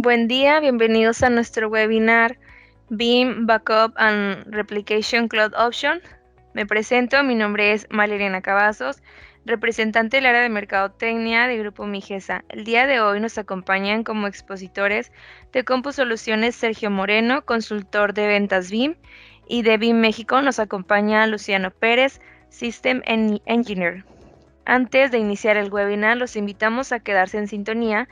Buen día, bienvenidos a nuestro webinar BIM Backup and Replication Cloud Option. Me presento, mi nombre es Maleriana Cavazos, representante del área de Mercadotecnia de Grupo Migesa. El día de hoy nos acompañan como expositores de Compu Soluciones Sergio Moreno, consultor de ventas BIM, y de BIM México nos acompaña Luciano Pérez, System Engineer. Antes de iniciar el webinar, los invitamos a quedarse en sintonía,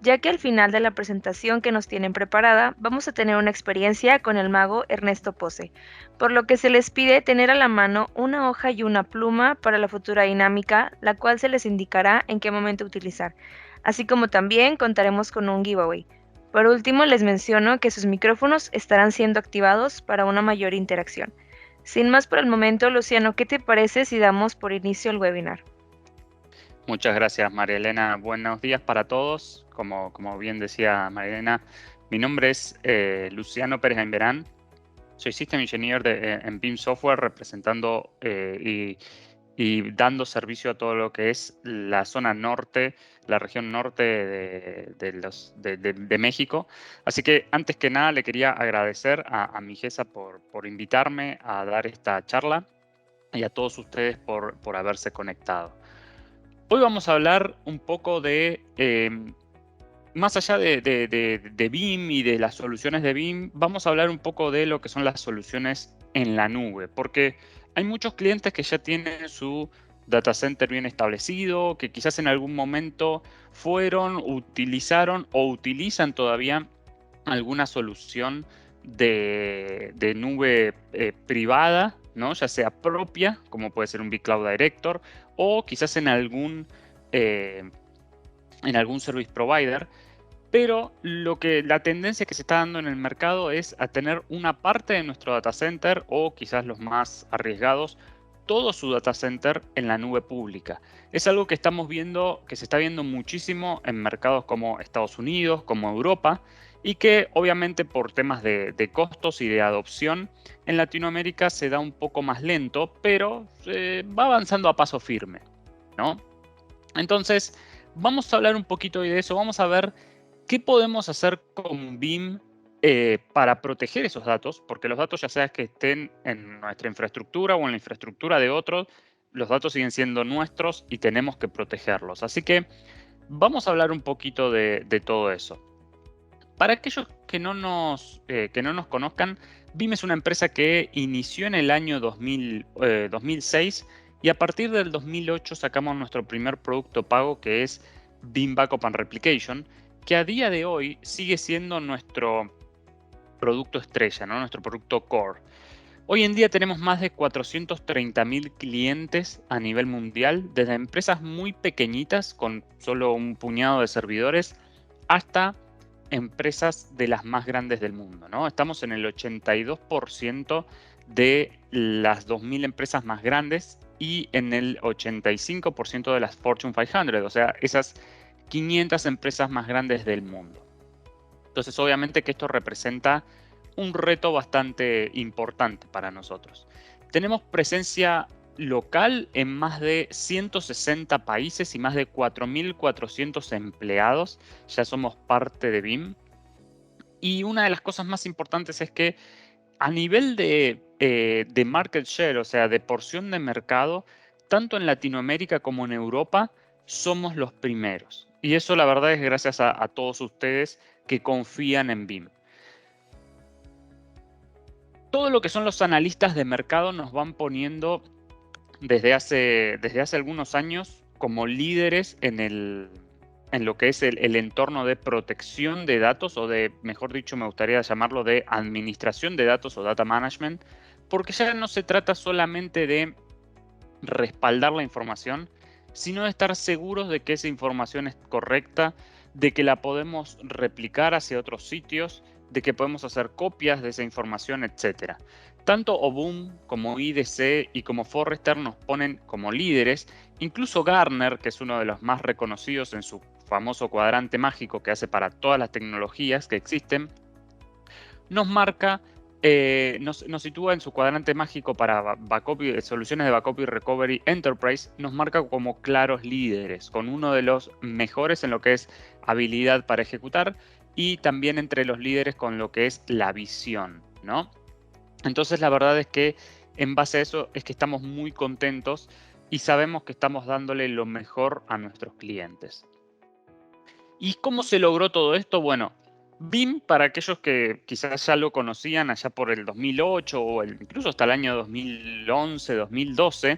ya que al final de la presentación que nos tienen preparada, vamos a tener una experiencia con el mago Ernesto Pose, por lo que se les pide tener a la mano una hoja y una pluma para la futura dinámica, la cual se les indicará en qué momento utilizar, así como también contaremos con un giveaway. Por último, les menciono que sus micrófonos estarán siendo activados para una mayor interacción. Sin más por el momento, Luciano, ¿qué te parece si damos por inicio el webinar? Muchas gracias, María Elena. Buenos días para todos. Como bien decía María Elena, mi nombre es Luciano Pérez Gaimberán. Soy System Engineer en BIM Software, representando y dando servicio a todo lo que es la zona norte, la región norte de México. Así que antes que nada le quería agradecer a Migesa por invitarme a dar esta charla y a todos ustedes por haberse conectado. Hoy vamos a hablar un poco de, más allá de BIM y de las soluciones de BIM, vamos a hablar un poco de lo que son las soluciones en la nube, porque hay muchos clientes que ya tienen su data center bien establecido, que quizás en algún momento fueron, utilizaron o utilizan todavía alguna solución de nube privada, ¿no? Ya sea propia, como puede ser un vCloud Director, o quizás en algún service provider. Pero la tendencia que se está dando en el mercado es a tener una parte de nuestro data center, o quizás los más arriesgados, todo su data center en la nube pública. Es algo que estamos viendo, que se está viendo muchísimo en mercados como Estados Unidos, como Europa, y que obviamente por temas de costos y de adopción en Latinoamérica se da un poco más lento, pero va avanzando a paso firme, ¿no? Entonces, vamos a hablar un poquito de eso, vamos a ver qué podemos hacer con BIM para proteger esos datos, porque los datos, ya sea que estén en nuestra infraestructura o en la infraestructura de otros, los datos siguen siendo nuestros y tenemos que protegerlos. Así que vamos a hablar un poquito de todo eso. Para aquellos que no nos conozcan, BIM es una empresa que inició en el año 2006, y a partir del 2008 sacamos nuestro primer producto pago, que es BIM Backup and Replication, que a día de hoy sigue siendo nuestro producto estrella, ¿no? Nuestro producto core. Hoy en día tenemos más de 430.000 clientes a nivel mundial, desde empresas muy pequeñitas con solo un puñado de servidores hasta empresas de las más grandes del mundo, ¿no? Estamos en el 82% de las 2.000 empresas más grandes y en el 85% de las Fortune 500, o sea, esas 500 empresas más grandes del mundo. Entonces, obviamente que esto representa un reto bastante importante para nosotros. Tenemos presencia local en más de 160 países y más de 4.400 empleados. Ya somos parte de BIM. Y una de las cosas más importantes es que a nivel de market share, o sea, de porción de mercado, tanto en Latinoamérica como en Europa, somos los primeros. Y eso, la verdad, es gracias a todos ustedes que confían en BIM. Todo lo que son los analistas de mercado nos van poniendo desde hace algunos años como líderes en lo que es el entorno de protección de datos, o mejor dicho, me gustaría llamarlo de administración de datos o data management, porque ya no se trata solamente de respaldar la información, sino de estar seguros de que esa información es correcta, de que la podemos replicar hacia otros sitios, de que podemos hacer copias de esa información, etc. Tanto OBUM como IDC y como Forrester nos ponen como líderes. Incluso Gartner, que es uno de los más reconocidos en su famoso cuadrante mágico que hace para todas las tecnologías que existen, nos marca, nos sitúa en su cuadrante mágico para soluciones de backup y recovery enterprise, nos marca como claros líderes, con uno de los mejores en lo que es habilidad para ejecutar y también entre los líderes con lo que es la visión, ¿no? Entonces la verdad es que en base a eso es que estamos muy contentos y sabemos que estamos dándole lo mejor a nuestros clientes. ¿Y cómo se logró todo esto? Bueno, BIM, para aquellos que quizás ya lo conocían allá por el 2008 o incluso hasta el año 2011, 2012,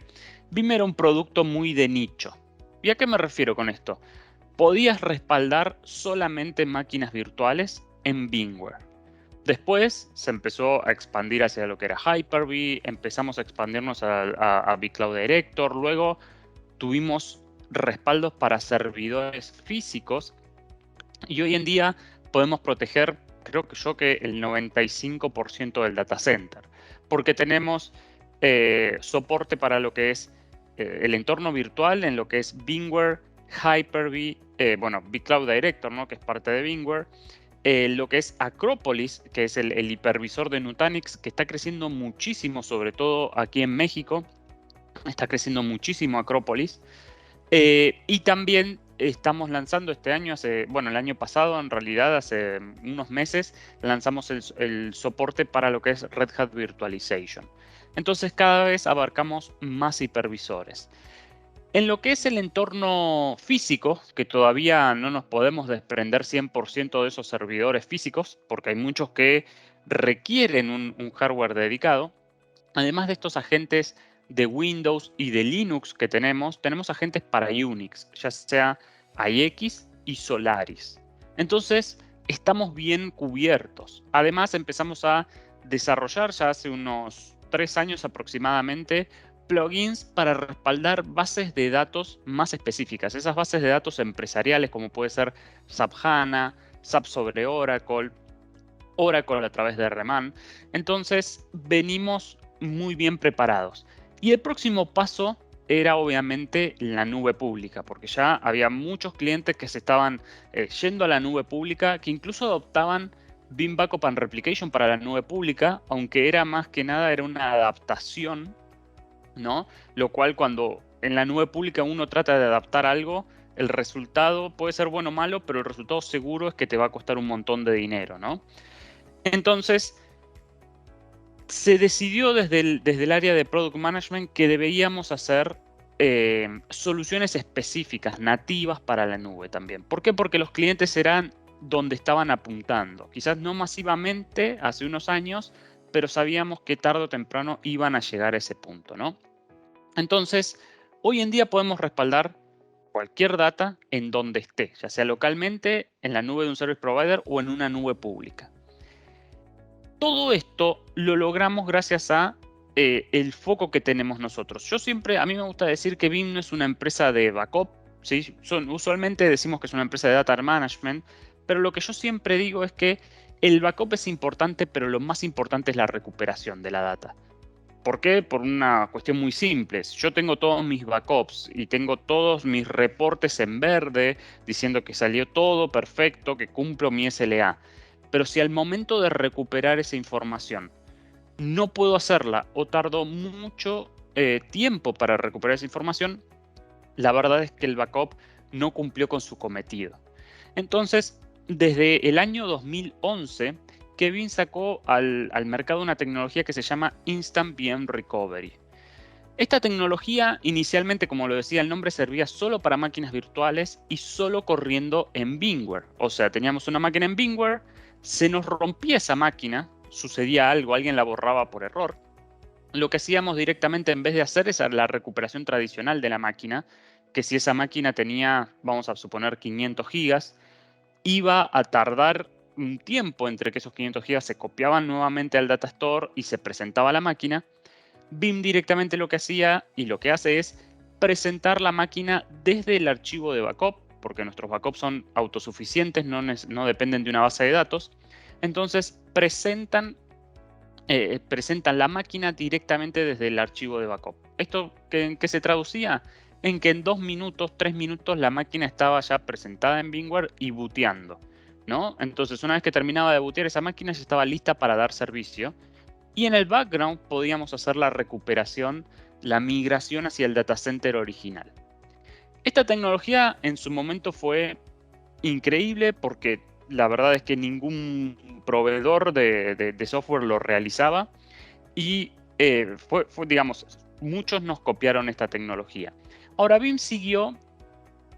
BIM era un producto muy de nicho. ¿Y a qué me refiero con esto? Podías respaldar solamente máquinas virtuales en VMware. Después se empezó a expandir hacia lo que era Hyper-V, empezamos a expandirnos a vCloud Director, luego tuvimos respaldos para servidores físicos y hoy en día podemos proteger, creo que el 95% del data center, porque tenemos soporte para lo que es el entorno virtual en lo que es VMware, Hyper-V, vCloud Director, ¿no? Que es parte de VMware, lo que es Acropolis, que es el hipervisor de Nutanix, que está creciendo muchísimo, sobre todo aquí en México, está creciendo muchísimo Acropolis. Y también estamos lanzando este año, el año pasado, en realidad, hace unos meses, lanzamos el soporte para lo que es Red Hat Virtualization. Entonces, cada vez abarcamos más hipervisores. En lo que es el entorno físico, que todavía no nos podemos desprender 100% de esos servidores físicos, porque hay muchos que requieren un hardware dedicado, además de estos agentes de Windows y de Linux que tenemos agentes para Unix, ya sea IX y Solaris. Entonces, estamos bien cubiertos. Además, empezamos a desarrollar ya hace unos 3 años aproximadamente plugins para respaldar bases de datos más específicas. Esas bases de datos empresariales como puede ser SAP HANA, SAP sobre Oracle, Oracle a través de RMAN. Entonces, venimos muy bien preparados. Y el próximo paso era obviamente la nube pública, porque ya había muchos clientes que se estaban yendo a la nube pública, que incluso adoptaban BIM Backup and Replication para la nube pública, aunque era más que nada era una adaptación, ¿no? Lo cual cuando en la nube pública uno trata de adaptar algo, el resultado puede ser bueno o malo, pero el resultado seguro es que te va a costar un montón de dinero, ¿no? Entonces, se decidió desde el área de Product Management que debíamos hacer soluciones específicas, nativas para la nube también. ¿Por qué? Porque los clientes eran donde estaban apuntando. Quizás no masivamente hace unos años, pero sabíamos que tarde o temprano iban a llegar a ese punto, ¿no? Entonces, hoy en día podemos respaldar cualquier data en donde esté, ya sea localmente, en la nube de un service provider o en una nube pública. Todo esto lo logramos gracias a el foco que tenemos nosotros. A mí me gusta decir que BIM no es una empresa de backup, ¿sí? Usualmente decimos que es una empresa de data management, pero lo que yo siempre digo es que el backup es importante, pero lo más importante es la recuperación de la data. ¿Por qué? Por una cuestión muy simple. Yo tengo todos mis backups y tengo todos mis reportes en verde diciendo que salió todo perfecto, que cumplo mi SLA. Pero si al momento de recuperar esa información no puedo hacerla o tardo mucho tiempo para recuperar esa información, la verdad es que el backup no cumplió con su cometido. Entonces, desde el año 2011, Kevin sacó al mercado una tecnología que se llama Instant VM Recovery. Esta tecnología inicialmente, como lo decía el nombre, servía solo para máquinas virtuales y solo corriendo en VMware. O sea, teníamos una máquina en VMware, se nos rompía esa máquina, sucedía algo, alguien la borraba por error. Lo que hacíamos directamente en vez de hacer esa la recuperación tradicional de la máquina, que si esa máquina tenía, vamos a suponer, 500 gigas, iba a tardar un tiempo entre que esos 500 gigas se copiaban nuevamente al data store y se presentaba a la máquina. BIM directamente lo que hacía y lo que hace es presentar la máquina desde el archivo de backup, porque nuestros backups son autosuficientes, no dependen de una base de datos. Entonces presentan la máquina directamente desde el archivo de backup. ¿Esto en qué se traducía? En que en 2 minutos, 3 minutos la máquina estaba ya presentada en VMware y booteando, ¿no? Entonces una vez que terminaba de bootear esa máquina ya estaba lista para dar servicio. Y en el background podíamos hacer la recuperación, la migración hacia el data center original. Esta tecnología en su momento fue increíble porque la verdad es que ningún proveedor de software lo realizaba y digamos, muchos nos copiaron esta tecnología. Ahora, BIM siguió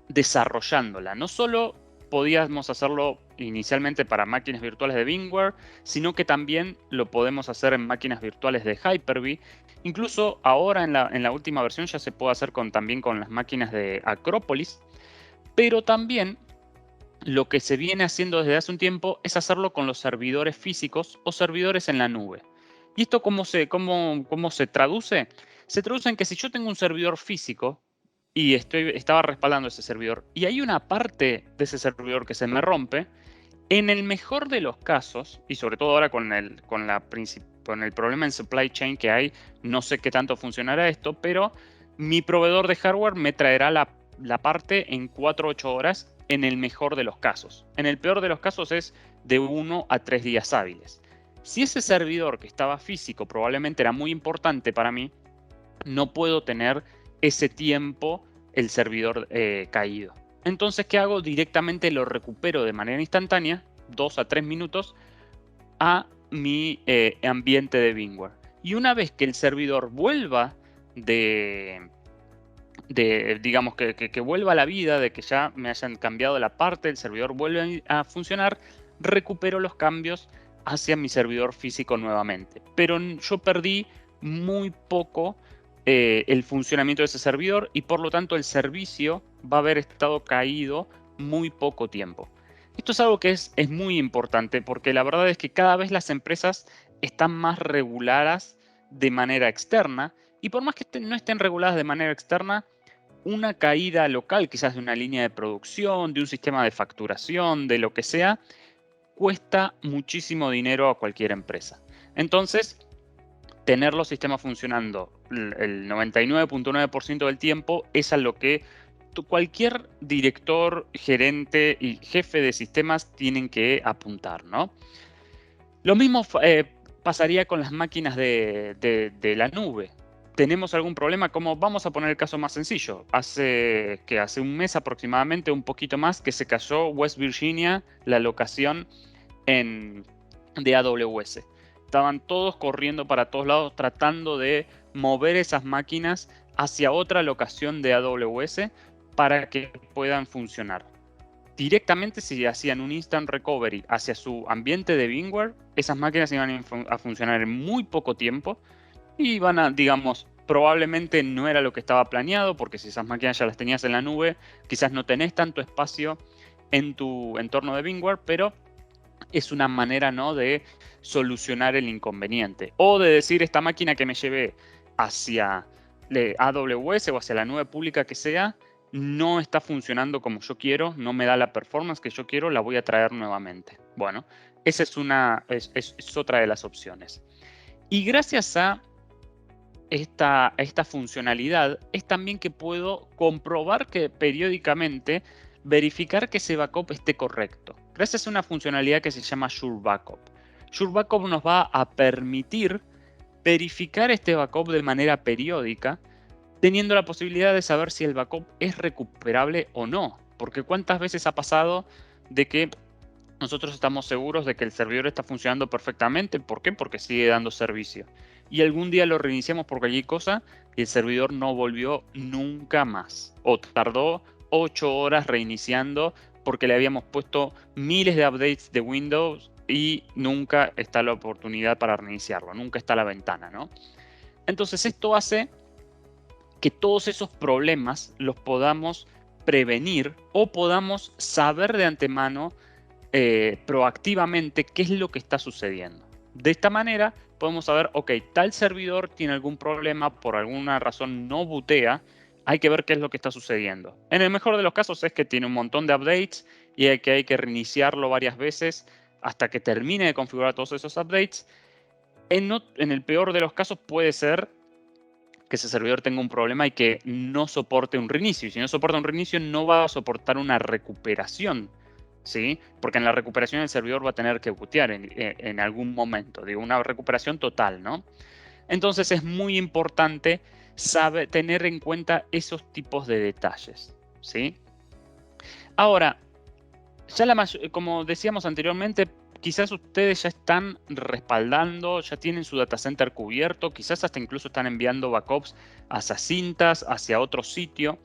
desarrollándola. No solo podíamos hacerlo inicialmente para máquinas virtuales de VMware, sino que también lo podemos hacer en máquinas virtuales de Hyper-V. Incluso ahora en la última versión ya se puede hacer también con las máquinas de Acropolis, pero también lo que se viene haciendo desde hace un tiempo es hacerlo con los servidores físicos o servidores en la nube. ¿Y esto cómo se traduce? Se traduce en que si yo tengo un servidor físico y estaba respaldando ese servidor y hay una parte de ese servidor que se me rompe, en el mejor de los casos, y sobre todo ahora con el problema en supply chain que hay, no sé qué tanto funcionará esto, pero mi proveedor de hardware me traerá la parte en 4 o 8 horas en el mejor de los casos. En el peor de los casos es de 1 a 3 días hábiles. Si ese servidor que estaba físico probablemente era muy importante para mí, no puedo tener ese tiempo el servidor caído. Entonces, ¿qué hago? Directamente lo recupero de manera instantánea, 2 a 3 minutos, a mi ambiente de VMware. Y una vez que el servidor vuelva digamos, que vuelva a la vida, de que ya me hayan cambiado la parte, el servidor vuelve a funcionar, recupero los cambios hacia mi servidor físico nuevamente. Pero yo perdí muy poco el funcionamiento de ese servidor y por lo tanto el servicio va a haber estado caído muy poco tiempo. Esto es algo que es muy importante porque la verdad es que cada vez las empresas están más reguladas de manera externa y por más que no estén reguladas de manera externa, una caída local, quizás de una línea de producción, de un sistema de facturación, de lo que sea, cuesta muchísimo dinero a cualquier empresa. Entonces, tener los sistemas funcionando el 99.9% del tiempo es a lo que cualquier director, gerente y jefe de sistemas tienen que apuntar, ¿no? Lo mismo pasaría con las máquinas de la nube. ¿Tenemos algún problema? Como vamos a poner el caso más sencillo. Hace un mes aproximadamente, un poquito más, que se cayó West Virginia, la locación de AWS. Estaban todos corriendo para todos lados tratando de mover esas máquinas hacia otra locación de AWS para que puedan funcionar. Directamente, si hacían un instant recovery hacia su ambiente de VMware, esas máquinas iban a funcionar en muy poco tiempo y iban a, digamos, probablemente no era lo que estaba planeado, porque si esas máquinas ya las tenías en la nube, quizás no tenés tanto espacio en tu entorno de VMware, pero es una manera, ¿no?, de solucionar el inconveniente. O de decir, esta máquina que me llevé hacia AWS o hacia la nube pública que sea, no está funcionando como yo quiero, no me da la performance que yo quiero, la voy a traer nuevamente. Bueno, esa es otra de las opciones. Y gracias a esta funcionalidad es también que puedo comprobar que periódicamente verificar que ese backup esté correcto. Gracias a una funcionalidad que se llama Sure Backup. Sure Backup nos va a permitir verificar este backup de manera periódica, teniendo la posibilidad de saber si el backup es recuperable o no. Porque cuántas veces ha pasado de que nosotros estamos seguros de que el servidor está funcionando perfectamente. ¿Por qué? Porque sigue dando servicio. Y algún día lo reiniciamos por cualquier cosa y el servidor no volvió nunca más. O tardó 8 horas reiniciando porque le habíamos puesto miles de updates de Windows y nunca está la oportunidad para reiniciarlo. Nunca está la ventana, ¿no? Entonces esto hace que todos esos problemas los podamos prevenir o podamos saber de antemano proactivamente qué es lo que está sucediendo. De esta manera podemos saber, ok, tal servidor tiene algún problema, por alguna razón no bootea, hay que ver qué es lo que está sucediendo. En el mejor de los casos es que tiene un montón de updates y hay que reiniciarlo varias veces hasta que termine de configurar todos esos updates. En el peor de los casos puede ser que ese servidor tenga un problema y que no soporte un reinicio. Y si no soporta un reinicio, no va a soportar una recuperación, ¿sí? Porque en la recuperación el servidor va a tener que bootear en algún momento. Digo, una recuperación total, ¿no? Entonces es muy importante tener en cuenta esos tipos de detalles, ¿sí? Ahora, como decíamos anteriormente, quizás ustedes ya están respaldando, ya tienen su data center cubierto, quizás hasta incluso están enviando backups hacia cintas, hacia otro sitio.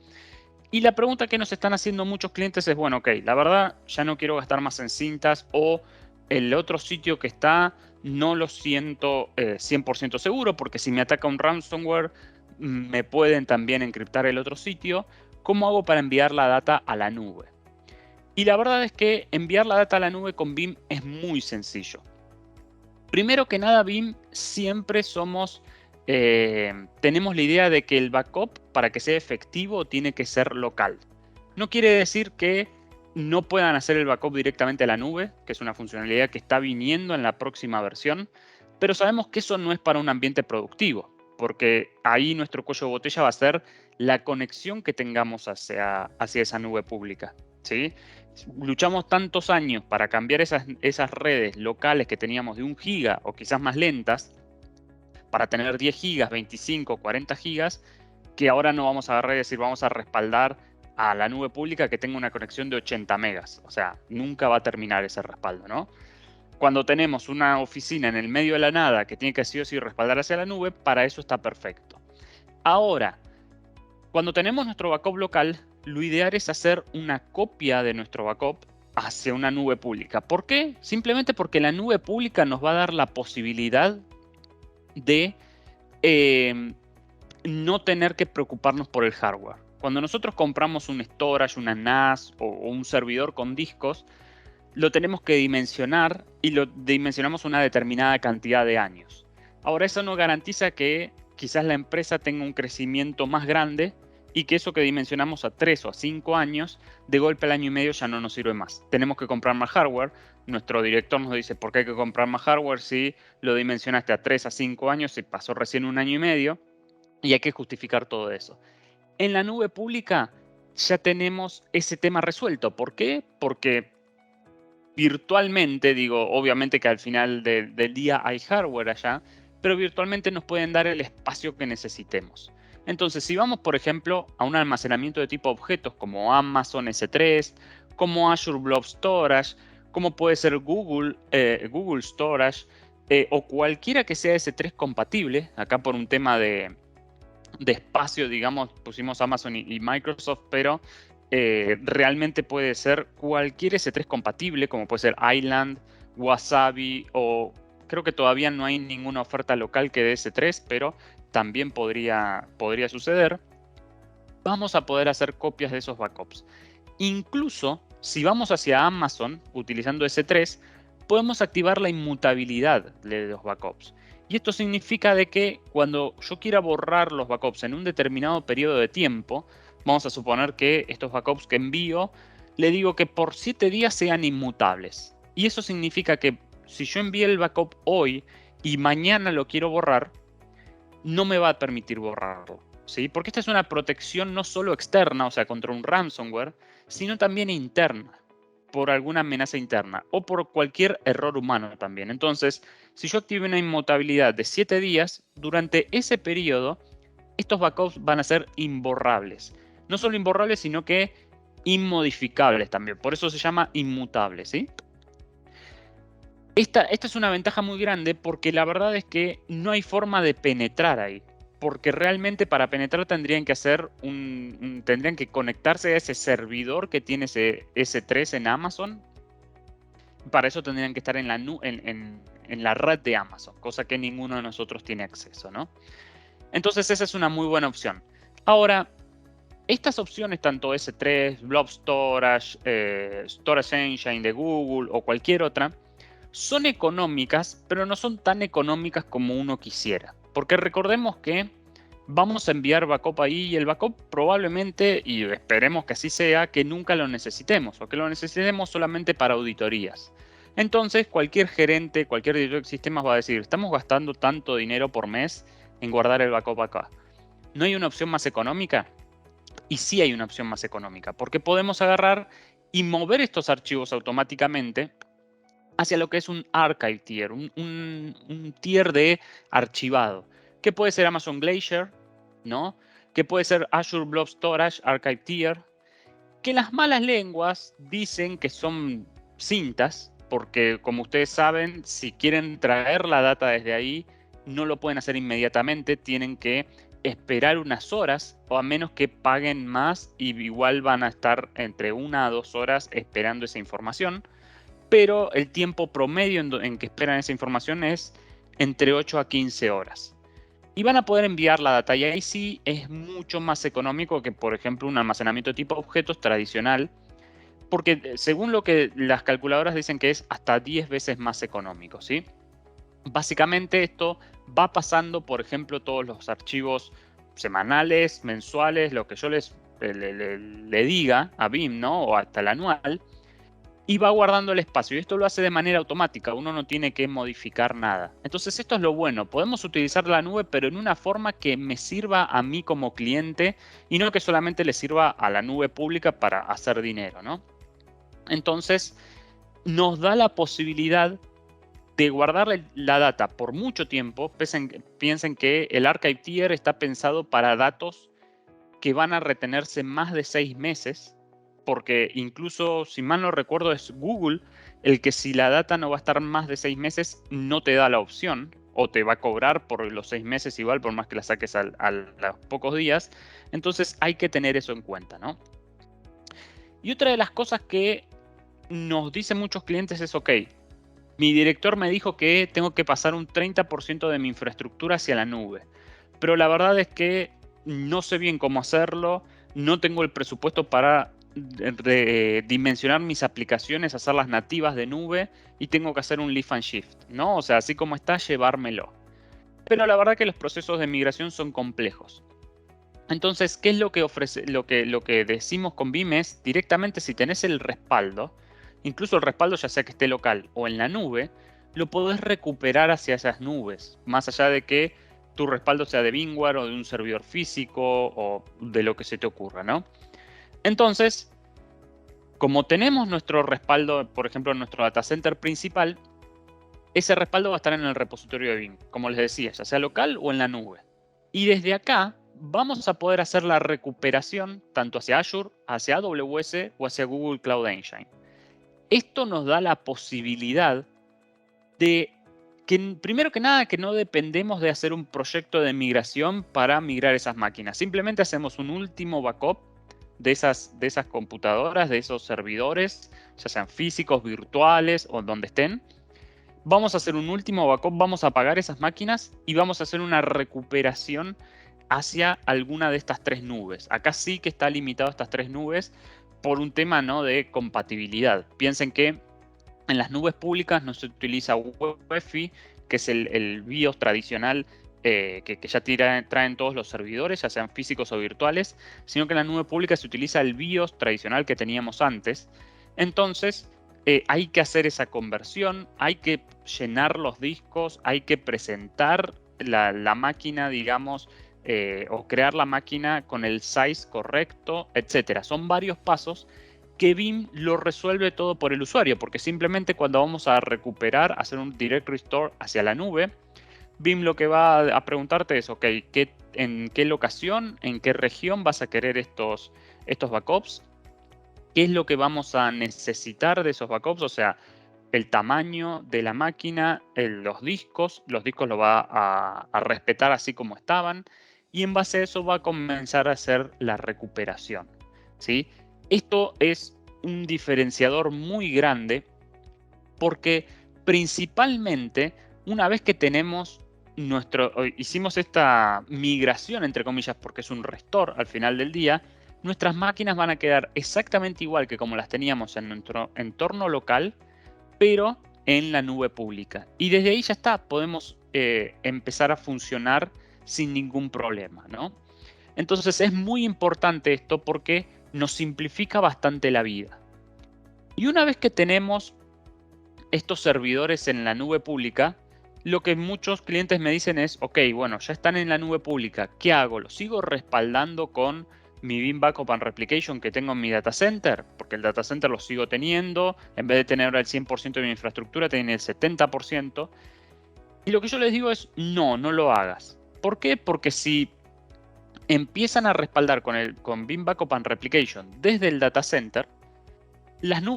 Y la pregunta que nos están haciendo muchos clientes es, bueno, ok, la verdad ya no quiero gastar más en cintas o el otro sitio que está no lo siento 100% seguro porque si me ataca un ransomware me pueden también encriptar el otro sitio. ¿Cómo hago para enviar la data a la nube? Y la verdad es que enviar la data a la nube con BIM es muy sencillo. Primero que nada, BIM siempre tenemos la idea de que el backup, para que sea efectivo, tiene que ser local. No quiere decir que no puedan hacer el backup directamente a la nube, que es una funcionalidad que está viniendo en la próxima versión, pero sabemos que eso no es para un ambiente productivo, porque ahí nuestro cuello de botella va a ser la conexión que tengamos hacia esa nube pública, ¿sí? Luchamos tantos años para cambiar esas redes locales que teníamos de 1 giga o quizás más lentas, para tener 10 gigas, 25, 40 gigas, que ahora no vamos a agarrar y decir vamos a respaldar a la nube pública que tenga una conexión de 80 megas. O sea, nunca va a terminar ese respaldo, ¿no? Cuando tenemos una oficina en el medio de la nada que tiene que sí o sí respaldar hacia la nube, para eso está perfecto. Ahora, cuando tenemos nuestro backup local, lo ideal es hacer una copia de nuestro backup hacia una nube pública. ¿Por qué? Simplemente porque la nube pública nos va a dar la posibilidad de no tener que preocuparnos por el hardware. Cuando nosotros compramos un storage, una NAS o un servidor con discos, lo tenemos que dimensionar y lo dimensionamos una determinada cantidad de años. Ahora, eso no garantiza que quizás la empresa tenga un crecimiento más grande y que eso que dimensionamos a 3 o a 5 años, de golpe al año y medio ya no nos sirve más. Tenemos que comprar más hardware. Nuestro director nos dice, ¿por qué hay que comprar más hardware si lo dimensionaste a 3 a 5 años y pasó recién 1 año y medio? Y hay que justificar todo eso. En la nube pública ya tenemos ese tema resuelto. ¿Por qué? Porque virtualmente, digo, obviamente que al final del día hay hardware allá, pero virtualmente nos pueden dar el espacio que necesitemos. Entonces, si vamos, por ejemplo, a un almacenamiento de tipo objetos como Amazon S3, como Azure Blob Storage, como puede ser Google Storage, o cualquiera que sea S3 compatible, acá por un tema de espacio, digamos, pusimos Amazon y Microsoft, pero realmente puede ser cualquier S3 compatible, como puede ser Island, Wasabi, o creo que todavía no hay ninguna oferta local que dé S3, pero también podría suceder. Vamos a poder hacer copias de esos backups. Incluso si vamos hacia Amazon utilizando S3, podemos activar la inmutabilidad de los backups. Y esto significa de que cuando yo quiera borrar los backups en un determinado periodo de tiempo, vamos a suponer que estos backups que envío, le digo que por 7 días sean inmutables. Y eso significa que si yo envío el backup hoy y mañana lo quiero borrar, no me va a permitir borrarlo, ¿sí? Porque esta es una protección no solo externa, o sea, contra un ransomware, sino también interna, por alguna amenaza interna o por cualquier error humano también. Entonces, si yo activo una inmutabilidad de 7 días, durante ese periodo, estos backups van a ser imborrables. No solo imborrables, sino que inmodificables también. Por eso se llama inmutable, ¿sí? Esta es una ventaja muy grande porque la verdad es que no hay forma de penetrar ahí. Porque realmente para penetrar tendrían que tendrían que conectarse a ese servidor que tiene ese S3 en Amazon. Para eso tendrían que estar en la red de Amazon, cosa que ninguno de nosotros tiene acceso, ¿no? Entonces esa es una muy buena opción. Ahora, estas opciones, tanto S3, Blob Storage, Storage Engine de Google o cualquier otra, son económicas, pero no son tan económicas como uno quisiera. Porque recordemos que vamos a enviar backup ahí y el backup probablemente, y esperemos que así sea, que nunca lo necesitemos o que lo necesitemos solamente para auditorías. Entonces, cualquier gerente, cualquier director de sistemas va a decir, estamos gastando tanto dinero por mes en guardar el backup acá. ¿No hay una opción más económica? Y sí hay una opción más económica, porque podemos agarrar y mover estos archivos automáticamente hacia lo que es un archive tier, un tier de archivado, que puede ser Amazon Glacier, ¿no? Que puede ser Azure Blob Storage Archive Tier. que las malas lenguas dicen que son cintas, porque como ustedes saben, si quieren traer la data desde ahí, no lo pueden hacer inmediatamente, tienen que esperar unas horas, o a menos que paguen más y igual van a estar entre 1 a 2 horas esperando esa información, pero el tiempo promedio en que esperan esa información es entre 8 a 15 horas. Y van a poder enviar la data, y ahí sí es mucho más económico que, por ejemplo, un almacenamiento tipo objetos tradicional, porque según lo que las calculadoras dicen que es hasta 10 veces más económico, ¿sí? Básicamente esto va pasando, por ejemplo, todos los archivos semanales, mensuales, lo que yo le diga a BIM, ¿no? O hasta el anual, y va guardando el espacio. Y esto lo hace de manera automática, uno no tiene que modificar nada. Entonces esto es lo bueno, podemos utilizar la nube, pero en una forma que me sirva a mí como cliente y no que solamente le sirva a la nube pública para hacer dinero, ¿no? Entonces nos da la posibilidad de guardar la data por mucho tiempo. Piensen que el Archive Tier está pensado para datos que van a retenerse más de 6 meses, porque incluso, si mal no recuerdo, es Google el que, si la data no va a estar más de 6 meses, no te da la opción, o te va a cobrar por los 6 meses igual, por más que la saques a los pocos días. Entonces hay que tener eso en cuenta, ¿no? Y otra de las cosas que nos dicen muchos clientes es, ok, mi director me dijo que tengo que pasar un 30% de mi infraestructura hacia la nube, pero la verdad es que no sé bien cómo hacerlo, no tengo el presupuesto para dimensionar mis aplicaciones, hacerlas nativas de nube, y tengo que hacer un lift and shift, ¿no? O sea, así como está, llevármelo. Pero la verdad que los procesos de migración son complejos. Entonces, ¿qué es lo que ofrece? Lo que decimos con BIM es directamente, si tenés el respaldo, incluso el respaldo ya sea que esté local o en la nube, lo podés recuperar hacia esas nubes, más allá de que tu respaldo sea de VMware o de un servidor físico o de lo que se te ocurra, ¿no? Entonces, como tenemos nuestro respaldo, por ejemplo, en nuestro data center principal, ese respaldo va a estar en el repositorio de BIM, como les decía, ya sea local o en la nube. Y desde acá vamos a poder hacer la recuperación tanto hacia Azure, hacia AWS o hacia Google Cloud Engine. Esto nos da la posibilidad de que, primero que nada, que no dependemos de hacer un proyecto de migración para migrar esas máquinas. Simplemente hacemos un último backup de esas computadoras, de esos servidores, ya sean físicos, virtuales o donde estén. Vamos a hacer un último backup, vamos a apagar esas máquinas y vamos a hacer una recuperación hacia alguna de estas 3 nubes. Acá sí que está limitado a estas 3 nubes por un tema, ¿no?, de compatibilidad. Piensen que en las nubes públicas no se utiliza UEFI, que es el BIOS tradicional que ya traen todos los servidores, ya sean físicos o virtuales, sino que en la nube pública se utiliza el BIOS tradicional que teníamos antes. Entonces, hay que hacer esa conversión, hay que llenar los discos, hay que presentar la máquina, digamos, o crear la máquina con el size correcto, etcétera. Son varios pasos que BIM lo resuelve todo por el usuario, porque simplemente cuando vamos a recuperar, hacer un direct restore hacia la nube, BIM lo que va a preguntarte es, ok, ¿en qué locación, en qué región vas a querer estos backups? ¿Qué es lo que vamos a necesitar de esos backups? O sea, el tamaño de la máquina, los discos lo va a respetar así como estaban, y en base a eso va a comenzar a hacer la recuperación, ¿sí? Esto es un diferenciador muy grande porque principalmente una vez que hicimos esta migración, entre comillas, porque es un restore al final del día, nuestras máquinas van a quedar exactamente igual que como las teníamos en nuestro entorno local, pero en la nube pública. Y desde ahí ya está, podemos empezar a funcionar sin ningún problema, ¿no? Entonces es muy importante esto porque nos simplifica bastante la vida. Y una vez que tenemos estos servidores en la nube pública, lo que muchos clientes me dicen es, ok, bueno, ya están en la nube pública, ¿qué hago? ¿Lo sigo respaldando con mi BIM Backup and Replication que tengo en mi data center? Porque el data center lo sigo teniendo, en vez de tener ahora el 100% de mi infraestructura, tiene el 70%. Y lo que yo les digo es, no lo hagas. ¿Por qué? Porque si empiezan a respaldar con Beam Backup and Replication desde el data center,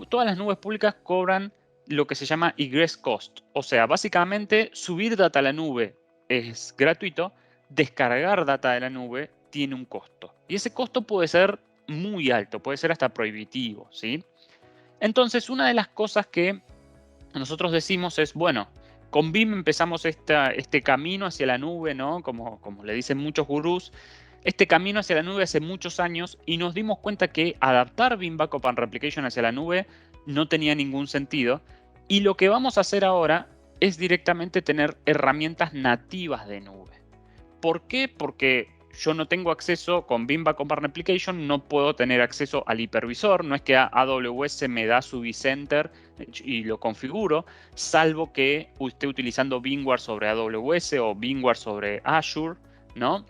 todas las nubes públicas cobran lo que se llama egress cost. O sea, básicamente subir data a la nube es gratuito, descargar data de la nube tiene un costo. Y ese costo puede ser muy alto, puede ser hasta prohibitivo, ¿sí? Entonces, una de las cosas que nosotros decimos es, bueno, con BIM empezamos este camino hacia la nube, ¿no? Como le dicen muchos gurús, este camino hacia la nube hace muchos años y nos dimos cuenta que adaptar BIM Backup and Replication hacia la nube no tenía ningún sentido. Y lo que vamos a hacer ahora es directamente tener herramientas nativas de nube. ¿Por qué? Porque yo no tengo acceso con Beam Backup and Replication, no puedo tener acceso al hipervisor, no es que AWS me da su vCenter y lo configuro, salvo que esté utilizando VMware sobre AWS o VMware sobre Azure, ¿no?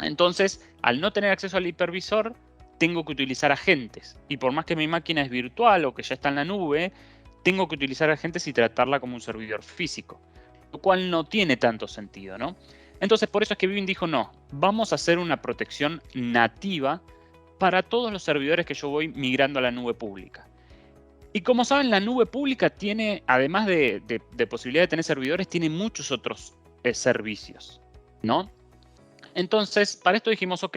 Entonces, al no tener acceso al hipervisor, tengo que utilizar agentes. Y por más que mi máquina es virtual o que ya está en la nube, tengo que utilizar agentes y tratarla como un servidor físico, lo cual no tiene tanto sentido, ¿no? Entonces, por eso es que Vivint dijo, no, vamos a hacer una protección nativa para todos los servidores que yo voy migrando a la nube pública. Y como saben, la nube pública tiene, además de posibilidad de tener servidores, tiene muchos otros servicios, ¿no? Entonces, para esto dijimos, ok,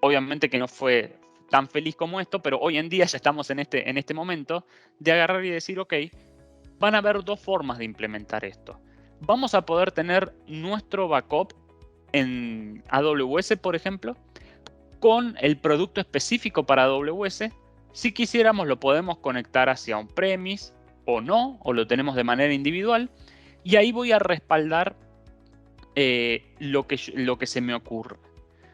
obviamente que no fue tan feliz como esto, pero hoy en día ya estamos en este momento de agarrar y decir, ok, van a haber dos formas de implementar esto. Vamos a poder tener nuestro backup en AWS, por ejemplo, con el producto específico para AWS. Si quisiéramos, lo podemos conectar hacia on-premise o no, o lo tenemos de manera individual. Y ahí voy a respaldar lo que se me ocurre,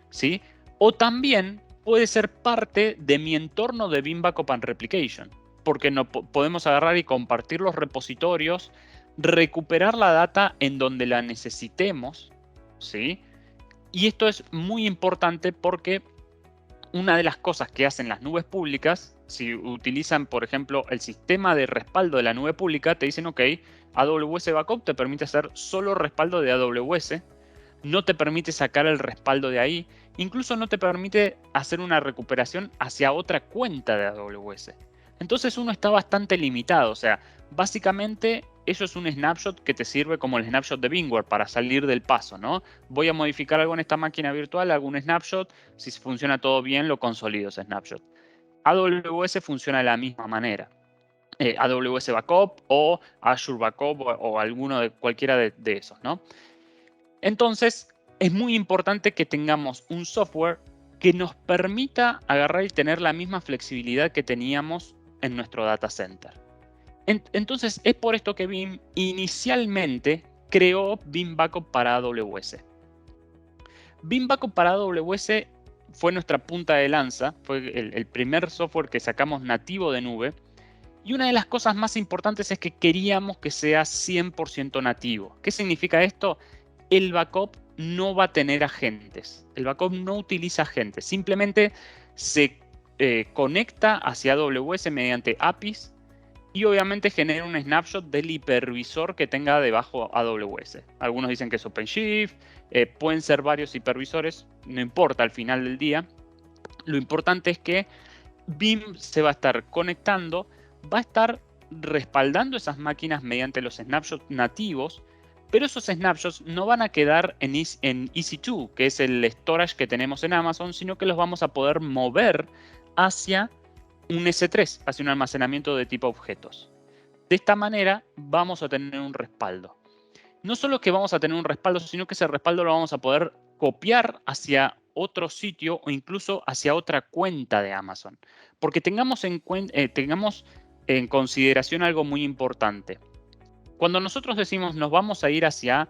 ¿sí? O también puede ser parte de mi entorno de Beam Backup and Replication, porque no podemos agarrar y compartir los repositorios, recuperar la data en donde la necesitemos, ¿sí? Y esto es muy importante porque una de las cosas que hacen las nubes públicas, si utilizan, por ejemplo, el sistema de respaldo de la nube pública, te dicen, ok, AWS Backup te permite hacer solo respaldo de AWS, no te permite sacar el respaldo de ahí, incluso no te permite hacer una recuperación hacia otra cuenta de AWS. Entonces uno está bastante limitado, o sea, básicamente eso es un snapshot que te sirve como el snapshot de VMware para salir del paso, ¿no? Voy a modificar algo en esta máquina virtual, hago un snapshot, si funciona todo bien lo consolido ese snapshot. AWS funciona de la misma manera. AWS Backup o Azure Backup o alguno de cualquiera de esos, ¿no? Entonces, es muy importante que tengamos un software que nos permita agarrar y tener la misma flexibilidad que teníamos en nuestro data center. Entonces, es por esto que Beam inicialmente creó Beam Backup para AWS. Beam Backup para AWS fue nuestra punta de lanza, fue el primer software que sacamos nativo de nube. Y una de las cosas más importantes es que queríamos que sea 100% nativo. ¿Qué significa esto? El backup no va a tener agentes. El backup no utiliza agentes. Simplemente se conecta hacia AWS mediante APIs y obviamente genera un snapshot del hipervisor que tenga debajo AWS. Algunos dicen que es OpenShift, pueden ser varios hipervisores, no importa al final del día. Lo importante es que Beam se va a estar conectando, va a estar respaldando esas máquinas mediante los snapshots nativos, pero esos snapshots no van a quedar en EC2, que es el storage que tenemos en Amazon, sino que los vamos a poder mover hacia un S3, hacia un almacenamiento de tipo objetos. De esta manera vamos a tener un respaldo. No solo que vamos a tener un respaldo, sino que ese respaldo lo vamos a poder copiar hacia otro sitio o incluso hacia otra cuenta de Amazon. Porque tengamos en consideración algo muy importante. Cuando nosotros decimos nos vamos a ir hacia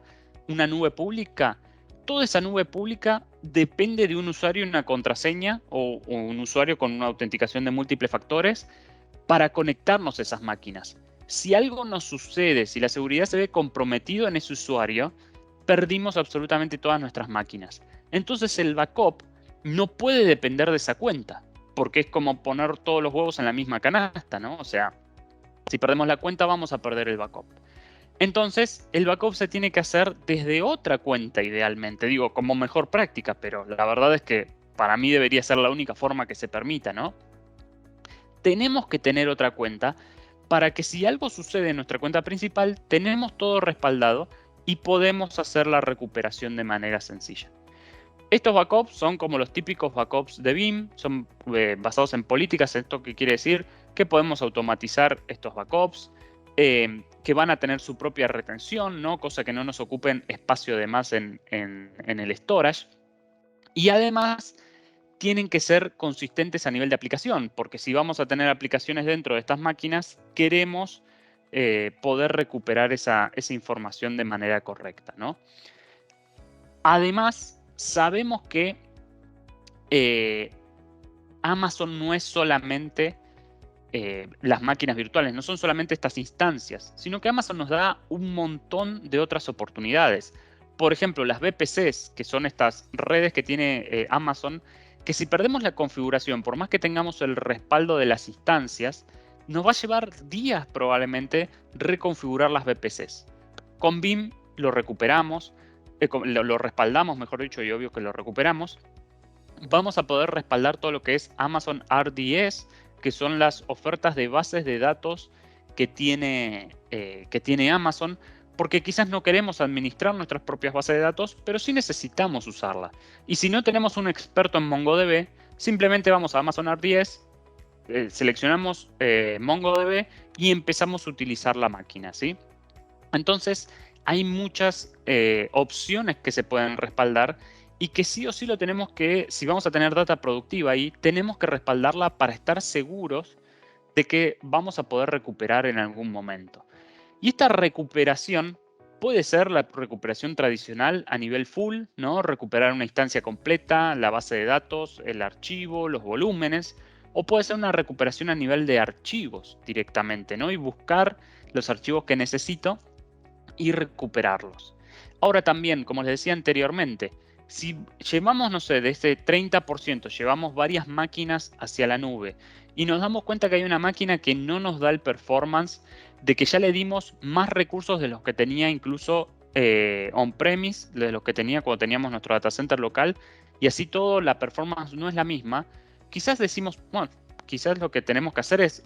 una nube pública, toda esa nube pública depende de un usuario y una contraseña o un usuario con una autenticación de múltiples factores para conectarnos a esas máquinas. Si algo nos sucede, si la seguridad se ve comprometido en ese usuario, perdimos absolutamente todas nuestras máquinas. Entonces el backup no puede depender de esa cuenta, porque es como poner todos los huevos en la misma canasta, ¿no? O sea, si perdemos la cuenta vamos a perder el backup. Entonces, el backup se tiene que hacer desde otra cuenta idealmente, digo, como mejor práctica, pero la verdad es que para mí debería ser la única forma que se permita, ¿no? Tenemos que tener otra cuenta para que si algo sucede en nuestra cuenta principal, tenemos todo respaldado y podemos hacer la recuperación de manera sencilla. Estos backups son como los típicos backups de Veeam, son basados en políticas. ¿Esto qué quiere decir? Que podemos automatizar estos backups, que van a tener su propia retención, ¿no? Cosa que no nos ocupen espacio de más en el storage. Y además tienen que ser consistentes a nivel de aplicación, porque si vamos a tener aplicaciones dentro de estas máquinas, queremos poder recuperar esa información de manera correcta, ¿no? Además, sabemos que Amazon no es solamente las máquinas virtuales, no son solamente estas instancias, sino que Amazon nos da un montón de otras oportunidades. Por ejemplo, las VPCs, que son estas redes que tiene Amazon, que si perdemos la configuración, por más que tengamos el respaldo de las instancias, nos va a llevar días probablemente reconfigurar las VPCs. Con Veeam lo recuperamos, lo respaldamos, mejor dicho, y obvio que lo recuperamos. Vamos a poder respaldar todo lo que es Amazon RDS, que son las ofertas de bases de datos que tiene Amazon, porque quizás no queremos administrar nuestras propias bases de datos, pero sí necesitamos usarla. Y si no tenemos un experto en MongoDB, simplemente vamos a Amazon RDS, seleccionamos MongoDB y empezamos a utilizar la máquina, ¿sí? Entonces, hay muchas opciones que se pueden respaldar y que sí o sí lo tenemos que, si vamos a tener data productiva ahí, tenemos que respaldarla para estar seguros de que vamos a poder recuperar en algún momento. Y esta recuperación puede ser la recuperación tradicional a nivel full, ¿no? Recuperar una instancia completa, la base de datos, el archivo, los volúmenes, o puede ser una recuperación a nivel de archivos directamente, ¿no? Y buscar los archivos que necesito y recuperarlos. Ahora también, como les decía anteriormente, si llevamos, no sé, de ese 30%, llevamos varias máquinas hacia la nube y nos damos cuenta que hay una máquina que no nos da el performance, de que ya le dimos más recursos de los que tenía incluso on-premise, de los que tenía cuando teníamos nuestro data center local, y así todo la performance no es la misma, quizás decimos, bueno, quizás lo que tenemos que hacer es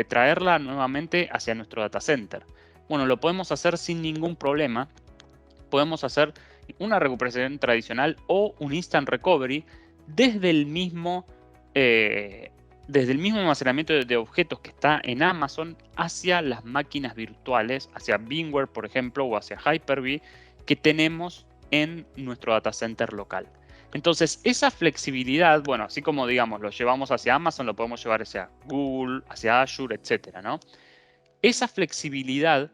traerla nuevamente hacia nuestro data center. Bueno, lo podemos hacer sin ningún problema. Podemos hacer una recuperación tradicional o un instant recovery desde el mismo, almacenamiento de objetos que está en Amazon hacia las máquinas virtuales, hacia VMware, por ejemplo, o hacia Hyper-V que tenemos en nuestro data center local. Entonces, esa flexibilidad, bueno, así como digamos, lo llevamos hacia Amazon, lo podemos llevar hacia Google, hacia Azure, etcétera, ¿no? Esa flexibilidad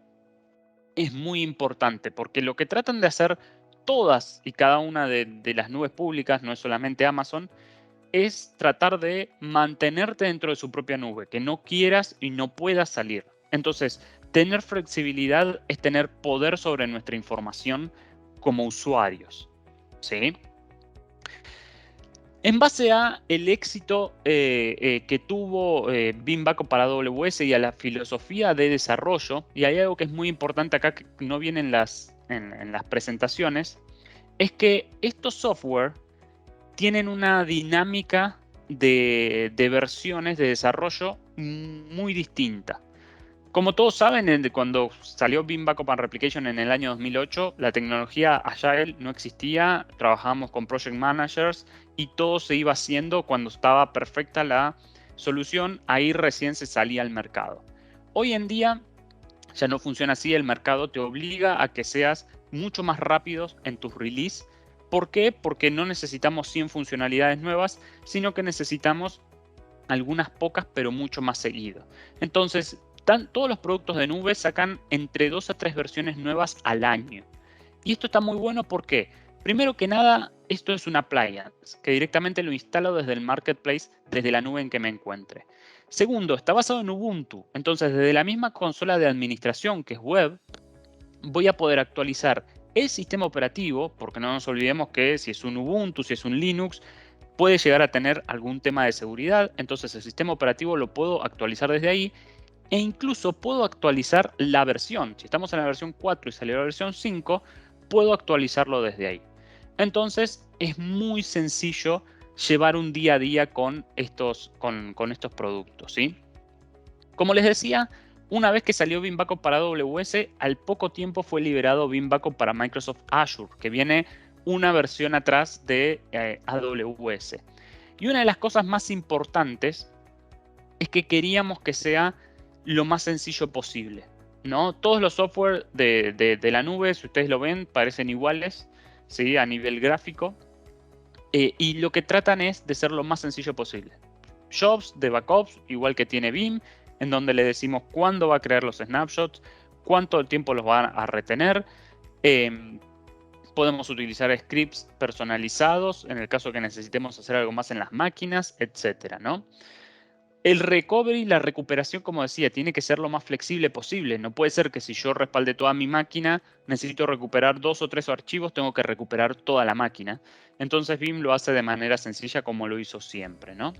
es muy importante porque lo que tratan de hacer todas y cada una de las nubes públicas, no es solamente Amazon, es tratar de mantenerte dentro de su propia nube, que no quieras y no puedas salir. Entonces, tener flexibilidad es tener poder sobre nuestra información como usuarios, ¿sí? En base a el éxito que tuvo Veeam Backup para AWS y a la filosofía de desarrollo, y hay algo que es muy importante acá que no viene en las presentaciones, es que estos software tienen una dinámica de versiones de desarrollo muy distinta. Como todos saben, cuando salió Veeam Backup and Replication en el año 2008, la tecnología Agile no existía, trabajábamos con project managers y todo se iba haciendo cuando estaba perfecta la solución, ahí recién se salía al mercado. Hoy en día ya no funciona así, el mercado te obliga a que seas mucho más rápido en tus release. ¿Por qué? Porque no necesitamos 100 funcionalidades nuevas, sino que necesitamos algunas pocas, pero mucho más seguido. Entonces, todos los productos de nube sacan entre 2 a 3 versiones nuevas al año. Y esto está muy bueno porque, primero que nada, esto es un appliance que directamente lo instalo desde el marketplace, desde la nube en que me encuentre. Segundo, está basado en Ubuntu. Entonces, desde la misma consola de administración que es web, voy a poder actualizar el sistema operativo, porque no nos olvidemos que si es un Ubuntu, si es un Linux, puede llegar a tener algún tema de seguridad. Entonces, el sistema operativo lo puedo actualizar desde ahí e incluso puedo actualizar la versión. Si estamos en la versión 4 y salió la versión 5, puedo actualizarlo desde ahí. Entonces es muy sencillo llevar un día a día con estos productos, ¿sí? Como les decía, una vez que salió Veeam Backup para AWS, al poco tiempo fue liberado Veeam Backup para Microsoft Azure, que viene una versión atrás de AWS. Y una de las cosas más importantes es que queríamos que sea lo más sencillo posible, ¿no? Todos los software de la nube, si ustedes lo ven, parecen iguales, ¿sí? A nivel gráfico. Y lo que tratan es de ser lo más sencillo posible. Jobs de backups, igual que tiene Veeam, en donde le decimos cuándo va a crear los snapshots, cuánto tiempo los va a retener. Podemos utilizar scripts personalizados en el caso que necesitemos hacer algo más en las máquinas, etcétera, ¿no? El recovery, la recuperación, como decía, tiene que ser lo más flexible posible. No puede ser que si yo respalde toda mi máquina, necesito recuperar 2 o 3 archivos, tengo que recuperar toda la máquina. Entonces Veeam lo hace de manera sencilla como lo hizo siempre, ¿no?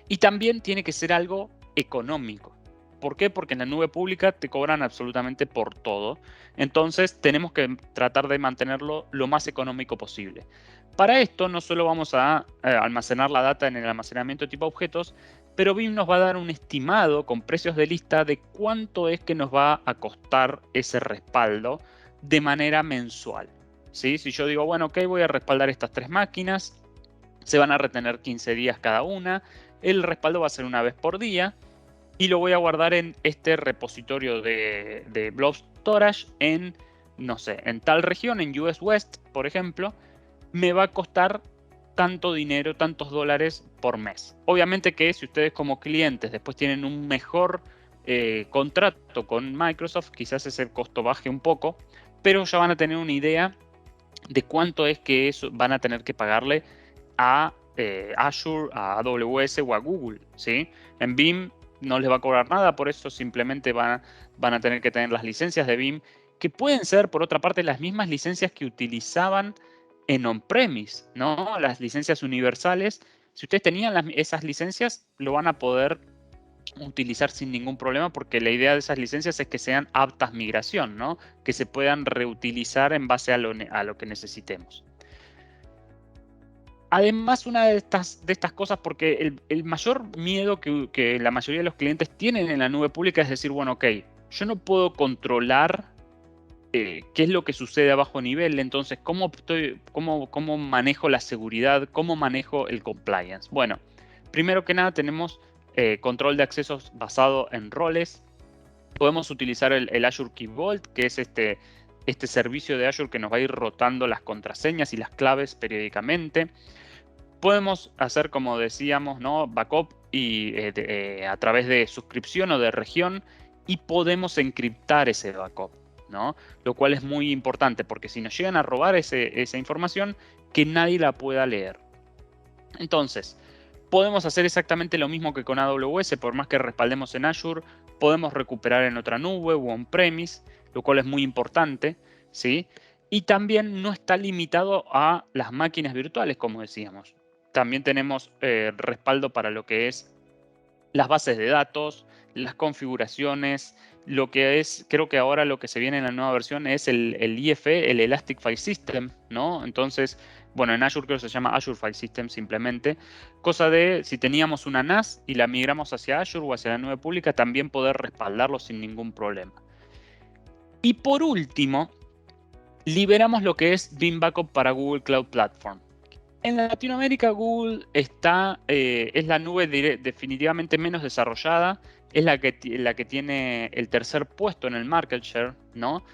Y también tiene que ser algo económico. ¿Por qué? Porque en la nube pública te cobran absolutamente por todo. Entonces tenemos que tratar de mantenerlo lo más económico posible. Para esto no solo vamos a almacenar la data en el almacenamiento tipo objetos, pero Veeam nos va a dar un estimado con precios de lista de cuánto es que nos va a costar ese respaldo de manera mensual. ¿Sí? Si yo digo, bueno, ok, voy a respaldar estas 3 máquinas, se van a retener 15 días cada una, el respaldo va a ser una vez por día y lo voy a guardar en este repositorio de Blob Storage en, no sé, en tal región, en US West, por ejemplo, me va a costar tanto dinero, tantos dólares por mes. Obviamente que si ustedes como clientes después tienen un mejor contrato con Microsoft, quizás ese costo baje un poco, pero ya van a tener una idea de cuánto es que eso van a tener que pagarle a Azure, a AWS o a Google, ¿sí? En Veeam no les va a cobrar nada, por eso simplemente van a tener que tener las licencias de Veeam, que pueden ser, por otra parte, las mismas licencias que utilizaban en on-premise, ¿no? Las licencias universales. Si ustedes tenían esas licencias, lo van a poder utilizar sin ningún problema porque la idea de esas licencias es que sean aptas migración, ¿no? Que se puedan reutilizar en base a lo que necesitemos. Además, una de estas cosas, porque el mayor miedo que la mayoría de los clientes tienen en la nube pública es decir, bueno, ok, yo no puedo controlar qué es lo que sucede a bajo nivel, entonces, ¿cómo manejo la seguridad? ¿Cómo manejo el compliance? Bueno, primero que nada tenemos control de accesos basado en roles. Podemos utilizar el Azure Key Vault, que es este servicio de Azure que nos va a ir rotando las contraseñas y las claves periódicamente. Podemos hacer, como decíamos, ¿no? Backup y, a través de suscripción o de región, y podemos encriptar ese backup, ¿no? Lo cual es muy importante porque si nos llegan a robar esa información, que nadie la pueda leer. Entonces, podemos hacer exactamente lo mismo que con AWS, por más que respaldemos en Azure, podemos recuperar en otra nube o on-premise, lo cual es muy importante, ¿sí? Y también no está limitado a las máquinas virtuales, como decíamos. También tenemos respaldo para lo que es las bases de datos, las configuraciones, lo que es, creo que ahora lo que se viene en la nueva versión es el IFE, el Elastic File System, ¿no? Entonces, bueno, en Azure creo que se llama Azure File System simplemente, cosa de si teníamos una NAS y la migramos hacia Azure o hacia la nube pública, también poder respaldarlo sin ningún problema. Y por último, liberamos lo que es Veeam Backup para Google Cloud Platform. En Latinoamérica Google es la nube definitivamente menos desarrollada, es la que tiene el tercer puesto en el market share, ¿no?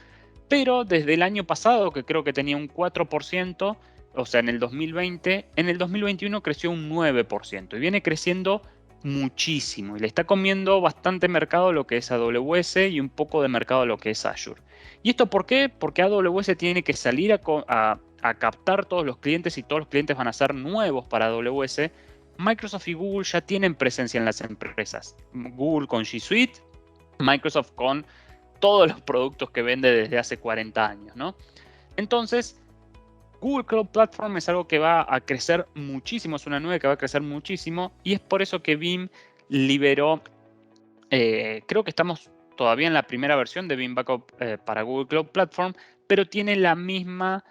Pero desde el año pasado, que creo que tenía un 4%, o sea, en el 2020, en el 2021 creció un 9% y viene creciendo muchísimo y le está comiendo bastante mercado lo que es AWS y un poco de mercado lo que es Azure. ¿Y esto por qué? Porque AWS tiene que salir a captar todos los clientes y todos los clientes van a ser nuevos para AWS. Microsoft y Google ya tienen presencia en las empresas. Google con G Suite, Microsoft con todos los productos que vende desde hace 40 años, ¿no? Entonces, Google Cloud Platform es algo que va a crecer muchísimo, es una nube que va a crecer muchísimo y es por eso que Veeam liberó Creo que estamos todavía en la primera versión de Veeam Backup para Google Cloud Platform, pero tiene el mismo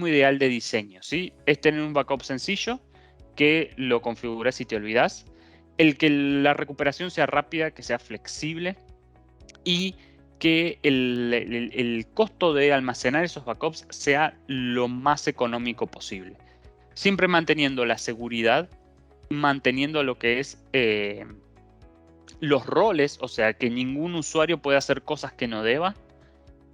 ideal de diseño, ¿sí? Es tener un backup sencillo que lo configuras si te olvidas, el que la recuperación sea rápida, que sea flexible y que el costo de almacenar esos backups sea lo más económico posible. Siempre manteniendo la seguridad, manteniendo lo que es los roles, o sea, que ningún usuario pueda hacer cosas que no deba,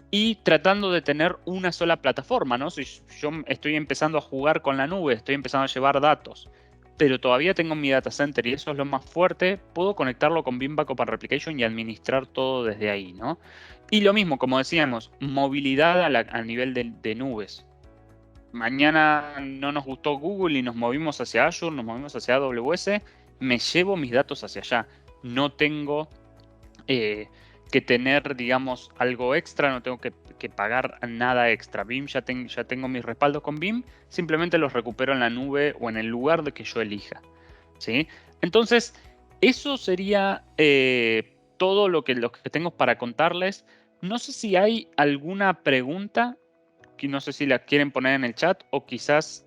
y tratando de tener una sola plataforma, ¿no? Si yo estoy empezando a jugar con la nube, estoy empezando a llevar datos, pero todavía tengo mi data center y eso es lo más fuerte, puedo conectarlo con Veeam Backup and Replication y administrar todo desde ahí, ¿no? Y lo mismo, como decíamos, movilidad a nivel de nubes. Mañana no nos gustó Google y nos movimos hacia Azure, nos movimos hacia AWS, me llevo mis datos hacia allá. No tengo que tener, digamos, algo extra, no tengo que pagar nada extra. Veeam ya tengo mis respaldos con Veeam, simplemente los recupero en la nube o en el lugar de que yo elija, ¿sí? Entonces, eso sería todo lo que tengo para contarles. No sé si hay alguna pregunta, que no sé si la quieren poner en el chat o quizás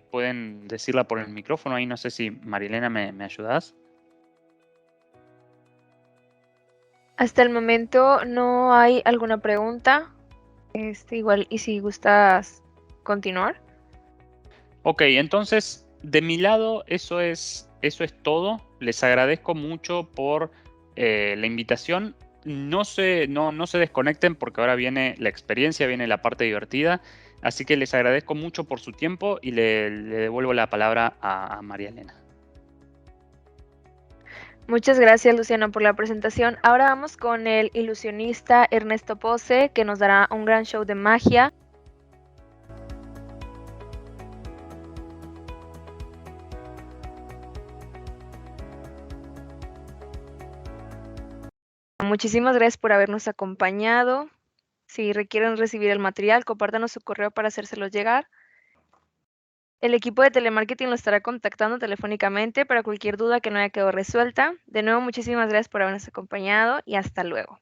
pueden decirla por el micrófono. Ahí no sé si Marilena me ayudas. Hasta el momento no hay alguna pregunta. Igual, y si gustas continuar. Ok, entonces de mi lado eso es todo. Les agradezco mucho por la invitación. No se desconecten porque ahora viene la experiencia, viene la parte divertida. Así que les agradezco mucho por su tiempo y le devuelvo la palabra a María Elena. Muchas gracias, Luciano, por la presentación. Ahora vamos con el ilusionista Ernesto Pose, que nos dará un gran show de magia. Muchísimas gracias por habernos acompañado. Si requieren recibir el material, compártanos su correo para hacérselo llegar. El equipo de telemarketing lo estará contactando telefónicamente para cualquier duda que no haya quedado resuelta. De nuevo, muchísimas gracias por habernos acompañado y hasta luego.